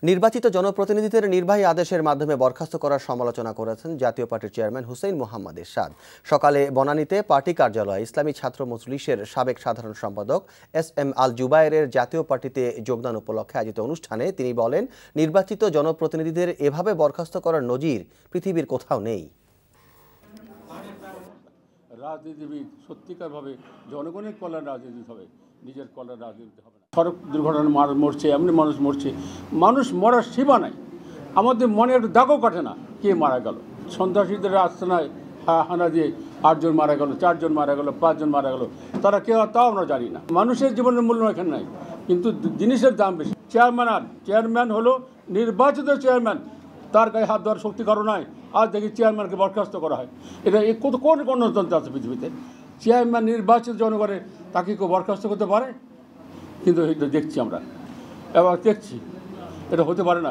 নির্বাচিত জনপ্রতিনিধিদের নির্বাহী আদেশের মাধ্যমে বরখাস্ত করার সমালোচনা করেছেন জাতীয় পার্টির চেয়ারম্যান হুসেইন মোহাম্মদ এরশাদ। সকালে বনানীতে পার্টি কার্যালয়ে ইসলামী ছাত্র মজলিসের সাবেক সাধারণ সম্পাদক এস.এম. আল জুবায়েরের জাতীয় পার্টিতে যোগদান উপলক্ষে আয়োজিত অনুষ্ঠানে তিনি বলেন, নির্বাচিত জনপ্রতিনিধিদের এভাবে বরখাস্ত করার নজির পৃথিবীর কোথাও নেই। রাজনীতিবিদ সত্যিকারভাবে জনগণের কল্যাণ রাজনীতি হবে, নিজের কল্যাণ রাজনীতি হবে না। সড়ক দুর্ঘটনা মরছে, এমনি মানুষ মরছে, মানুষ মরার সীমা নাই। আমাদের মনে একটা দাগও কাটে না কে মারা গেল। সন্ত্রাসীদের আস্তানায় হানা দিয়ে 8 জন মারা গেল, 4 জন মারা গেল, 5 জন মারা গেল, তারা কেউ তাও আমরা জানি না। মানুষের জীবনের মূল্য এখানে নাই, কিন্তু জিনিসের দাম বেশি। চেয়ারম্যান হলো নির্বাচিত চেয়ারম্যান, তার গায়ে হাত দেওয়ার শক্তি কারো নাই। আজ দেখি চেয়ারম্যানকে বরখাস্ত করা হয়। এটা কোন গণতন্ত্র আছে পৃথিবীতে? চেয়ারম্যান নির্বাচিত জনগণের, তাকে কেউ বরখাস্ত করতে পারে? কিন্তু এটা দেখছি আমরা, এবার দেখছি এটা হতে পারে না।